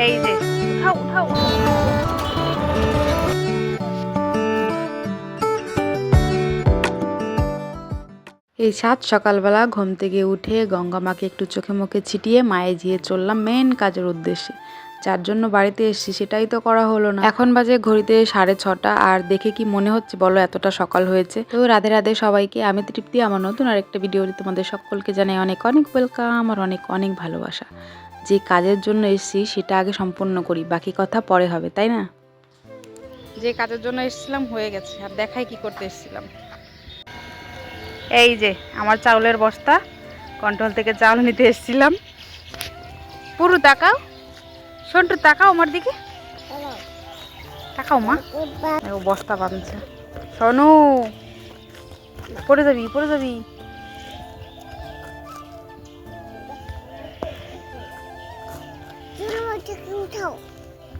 এই যে উঠাও উঠাও উঠাও। এই সাত সকালবেলা ঘুম থেকে উঠে গঙ্গা মাকে একটু চোখে মুখে ছিটিয়ে মায়ে গিয়ে চললাম মেন কাজের উদ্দেশ্যে, যার জন্য বাড়িতে এসেছি সেটাই তো করা হলো না। এখন বাজে ঘড়িতে 6:30 আর দেখে কি মনে হচ্ছে বলো এতটা সকাল হয়েছে? তো রাধে রাধে সবাইকে, আমি তৃপ্তি, আমার নতুন আরেকটা ভিডিওতে তোমাদের সকলকে জানাই অনেক অনেক ওয়েলকাম আর অনেক অনেক ভালোবাসা। যে কাজের জন্য এসেছি সেটা আগে সম্পূর্ণ করি, বাকি কথা পরে হবে, তাই না? যে কাজের জন্য এসেছিলাম হয়ে গেছে, আর দেখাই কি করতে এসেছিলাম। এই যে আমার চাউলের বস্তা, কন্ট্রোল থেকে চাউল নিতে এসেছিলাম। পুরো তাকাও, সন্টু তাকাও আমার দিকে, তাকাও মা। ও বস্তা বাঁধছে, সোনু পড়ে যাবি পড়ে যাবি।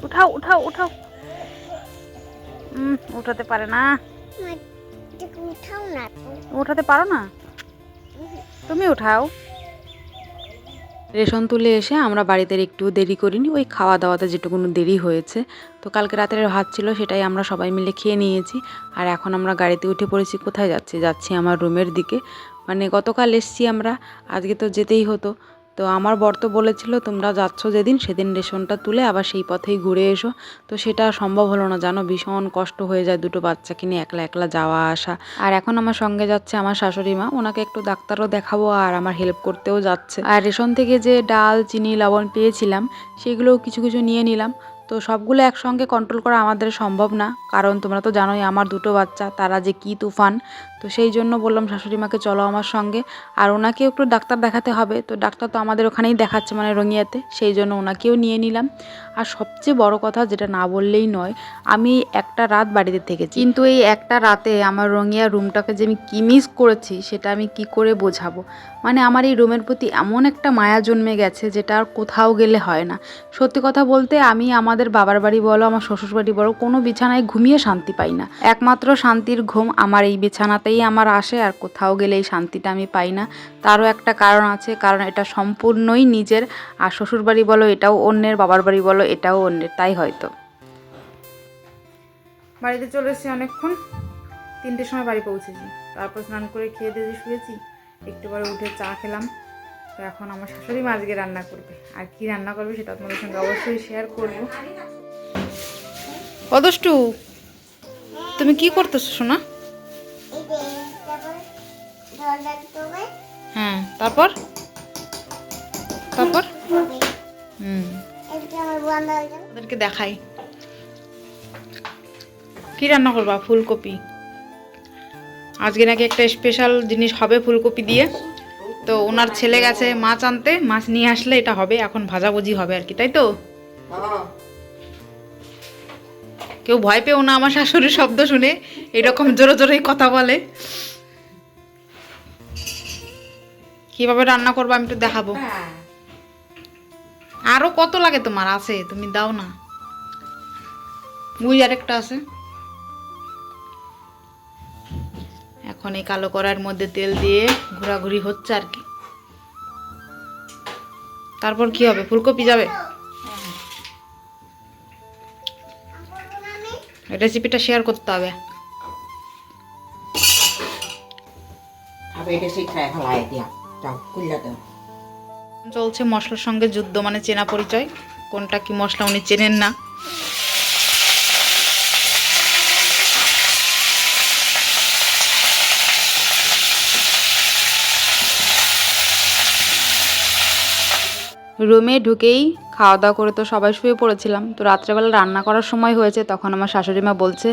উঠাও উঠাও উঠাও। উঠাতে পারে না, উঠাতে পারো না, তুমি উঠাও। রেশন তুলে এসে আমরা বাড়িতে একটু দেরি করিনি, ওই খাওয়া দাওয়াতে যেটুকুন দেরি হয়েছে। তো কালকে রাতের ভাত ছিল, সেটাই আমরা সবাই মিলে খেয়ে নিয়েছি। আর এখন আমরা গাড়িতে উঠে পড়েছি। কোথায় যাচ্ছি? যাচ্ছি আমার রুমের দিকে। মানে গতকাল এসছি আমরা, আজকে তো যেতেই হতো। তো আমার বর তো বলেছিল তোমরা যাচ্ছ যেদিন সেদিন রেশনটা তুলে আবার সেই পথেই ঘুরে এসো। তো সেটা সম্ভব হলো না, জানো, ভীষণ কষ্ট হয়ে যায় দুটো বাচ্চাকে নিয়ে একলা একলা যাওয়া আসা। আর এখন আমার সঙ্গে যাচ্ছে আমার শাশুড়ি মা, ওনাকে একটু ডাক্তারও দেখাবো আর আমার হেল্প করতেও যাচ্ছে। আর রেশন থেকে যে ডাল, চিনি, লবণ পেয়েছিলাম সেগুলোও কিছু কিছু নিয়ে নিলাম। তো সবগুলো একসঙ্গে কন্ট্রোল করা আমাদের সম্ভব না, কারণ তোমরা তো জানোই আমার দুটো বাচ্চা, তারা যে কি তুফান। তো সেই জন্য বললাম শাশুড়ি মাকে চলো আমার সঙ্গে, আর ওনাকেও একটু ডাক্তার দেখাতে হবে। তো ডাক্তার তো আমাদের ওখানেই দেখাচ্ছে, মানে রঙিয়াতে, সেই জন্য ওনাকেও নিয়ে নিলাম। আর সবচেয়ে বড় কথা যেটা না বললেই নয়, আমি একটা রাত বাড়িতে থেকেছি, কিন্তু এই একটা রাতে আমার রঙিয়া রুমটাকে যে আমি কি মিস করেছি সেটা আমি কি করে বোঝাবো। মানে আমার এই রুমের প্রতি এমন একটা মায়া জন্মে গেছে যেটা আর কোথাও গেলে হয় না। সত্যি কথা বলতে আমি আমাদের বাবার বাড়ি বলো, আমার শ্বশুর বাড়ি বলো, কোনো বিছানায় ঘুমিয়ে শান্তি পাই না। একমাত্র শান্তির ঘুম আমার এই বিছানাতেই আমার আসে, আর কোথাও গেলে এই শান্তিটা আমি পাই না। তারও একটা কারণ আছে, কারণ এটা সম্পূর্ণই নিজের। আর শ্বশুর বাড়ি বলো এটাও অন্যের, বাবার বাড়ি বলো এটাও অন্যের, তাই হয়তো। বাড়িতে চলে এসেছি অনেকক্ষণ, 3টের সময় বাড়ি পৌঁছেছি। তারপর স্নান করে খেয়ে দিয়ে শুয়েছি, একটু পরে উঠে চা খেলাম। তো এখন আমার শাশুড়ি মা আজকে রান্না করবে, আর কি রান্না করবে সেটা তোমাদের সঙ্গে অবশ্যই শেয়ার করবো। অদষ্টু, তুমি কি করতেছো সোনা? হ্যাঁ, তারপর তারপর ওদেরকে দেখাই কি রান্না করবা। ফুলকপি, আজকে নাকি একটা স্পেশাল জিনিস হবে ফুলকপি দিয়ে। তো ওনার ছেলে গেছে মাছ আনতে, মাছ নিয়ে আসলে এটা হবে, এখন ভাজাভুজি হবে আর কি, তাই তো? কেউ ভয় পেও না আমার শাশুড়ির শব্দ শুনে, এরকম জোরে জোরেই কথা বলে। কিভাবে রান্না করবো আমি একটু দেখাবো। আরো কত লাগে তোমার? আছে, তুমি দাও না। মুই আরেকটা আছে। এখন এই কালো কড়াইয়ের মধ্যে তেল দিয়ে ঘোরাঘুরি হচ্ছে আর কি। তারপর কি হবে? ফুলকপি যাবে। রেসিপিটা শেয়ার করতে হবে। চলছে মশলার সঙ্গে যুদ্ধ, মানে চেনা পরিচয়, কোনটা কি মশলা উনি চেনেন না। রুমে ঢুকেই খাওয়া দাওয়া করে তো সবাই শুয়ে পড়েছিলাম। তো রাত্রেবেলা রান্না করার সময় হয়েছে, তখন আমার শাশুড়ি মা বলছে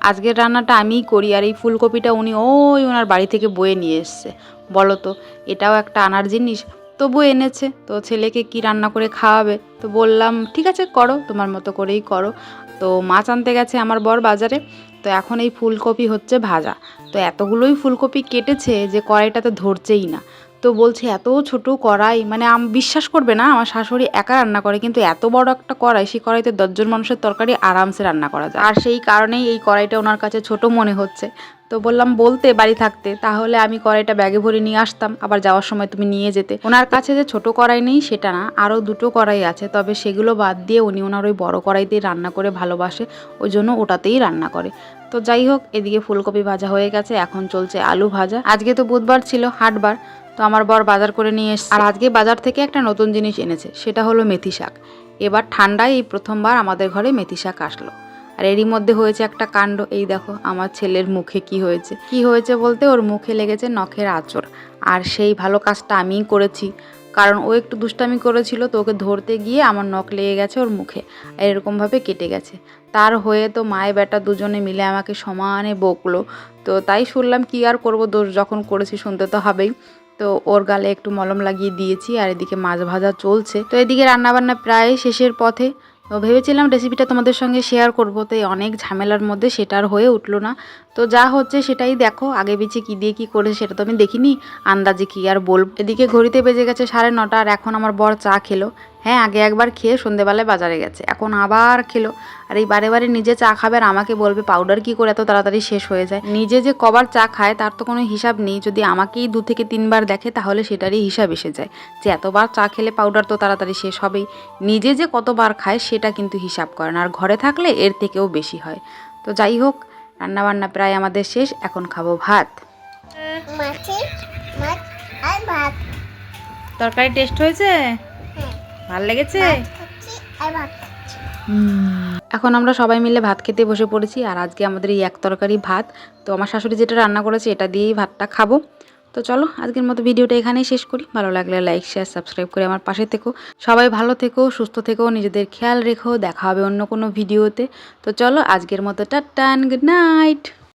আজকের রান্নাটা আমিই করি, আর এই ফুলকপিটা উনি ওই ওনার বাড়ি থেকে বয়ে নিয়ে এসছে। বলো তো, এটাও একটা আনার জিনিস, তবু এনেছে। তো ছেলেকে কি রান্না করে খাওয়াবে, তো বললাম ঠিক আছে করো, তোমার মতো করেই করো। তো মাছ আনতে গেছে আমার বর বাজারে, তো এখন এই ফুলকপি হচ্ছে ভাজা। তো এতগুলোই ফুলকপি কেটেছে যে কড়াইটাতে ধরছেই না। তো বলছে এত ছোট কড়াই, মানে বিশ্বাস করবে না আমার শাশুড়ি একা রান্না করে, কিন্তু এত বড় একটা কড়াই, সেই কড়াইতে 10 জন মানুষের তরকারি আরামসে রান্না করা যায়। আর সেই কারণেই এই কড়াইটা ওনার কাছে ছোট মনে হচ্ছে। তো বললাম বলতে বাড়ি থাকতে, তাহলে আমি কড়াইটা ব্যাগে ভরে নিয়ে আসতাম, আবার যাওয়ার সময় তুমি নিয়ে যেতে। ওনার কাছে যে ছোট কড়াই নেই সেটা না, আরও 2টো কড়াই আছে, তবে সেগুলো বাদ দিয়ে উনি ওনার ওই বড় কড়াইতেই রান্না করে ভালোবাসে, ওই জন্য ওটাতেই রান্না করে। তো যাই হোক, এদিকে ফুলকপি ভাজা হয়ে গেছে, এখন চলছে আলু ভাজা। আজকে তো বুধবার ছিল, হাটবার, তো আমার বর বাজার করে নিয়ে এসেছে। আর আজকে বাজার থেকে একটা নতুন জিনিস এনেছে, সেটা হলো মেথি শাক। এবার ঠান্ডায় এই প্রথমবার আমাদের ঘরে মেথি শাক আসলো। আর এরই মধ্যে হয়েছে একটা কাণ্ড, এই দেখো আমার ছেলের মুখে কি হয়েছে বলতে ওর মুখে লেগেছে নখের আঁচড়। আর সেই ভালো কাজটা আমিই করেছি, কারণ ও একটু দুষ্টামি করেছিল, তো ওকে ধরতে গিয়ে আমার নখ লেগে গেছে ওর মুখে, আর এরকমভাবে কেটে গেছে। তার হয়ে তো মায়ে বেটা দুজনে মিলে আমাকে সমানে বকলো। তো তাই শুনলাম, কি আর করবো, দোষ যখন করেছি শুনতে তো হবেই। তো ওর গালে একটু মলম লাগিয়ে দিয়েছি, আর এদিকে মাছ ভাজা চলছে। তো এদিকে রান্নাবান্না প্রায় শেষের পথে। তো ভেবেছিলাম রেসিপিটা তোমাদের সঙ্গে শেয়ার করবো, তো অনেক ঝামেলার মধ্যে সেটা আর হয়ে উঠলো না। তো যা হচ্ছে সেটাই দেখো, আগে পিছে কী দিয়ে কী করেছে সেটা তো আমি দেখিনি, আন্দাজে কী আর বলবো। এদিকে ঘড়িতে বেজে গেছে 9:30, আর এখন আমার বর চা খেলো। হ্যাঁ, আগে একবার খেয়ে সন্ধেবেলায় বাজারে গেছে, এখন আবার খেলো। আর এই বারে বারে নিজে চা খাবে আর আমাকে বলবে পাউডার কি করে এত তাড়াতাড়ি শেষ হয়ে যায়। নিজে যে কবার চা খায় তার তো কোনো হিসাব নেই, যদি আমাকেই 2 থেকে 3 বার দেখে তাহলে সেটারই হিসাব এসে যায়, যে এতবার চা খেলে পাউডার তো তাড়াতাড়ি শেষ হবেই। নিজে যে কতবার খায় সেটা কিন্তু হিসাব করে না, আর ঘরে থাকলে এর থেকেও বেশি হয়। তো যাই হোক, রান্নাবান্না প্রায় আমাদের শেষ, এখন খাবো ভাত। তরকারি টেস্ট হয়েছে? ভাল লেগেছে? এখন আমরা সবাই মিলে ভাত খেতে বসে পড়েছি, আর আজকে আমাদের এই এক তরকারি ভাত। তো আমার শাশুড়ি যেটা রান্না করেছে এটা দিয়েই ভাতটা খাবো। তো চলো আজকের মতো ভিডিওটা এখানেই শেষ করি। ভালো লাগলে লাইক, শেয়ার, সাবস্ক্রাইব করে আমার পাশে থেকো। সবাই ভালো থেকো, সুস্থ থেকো, নিজেদের খেয়াল রেখো। দেখা হবে অন্য কোনো ভিডিওতে। তো চলো আজকের মতো টাটা, গুড নাইট।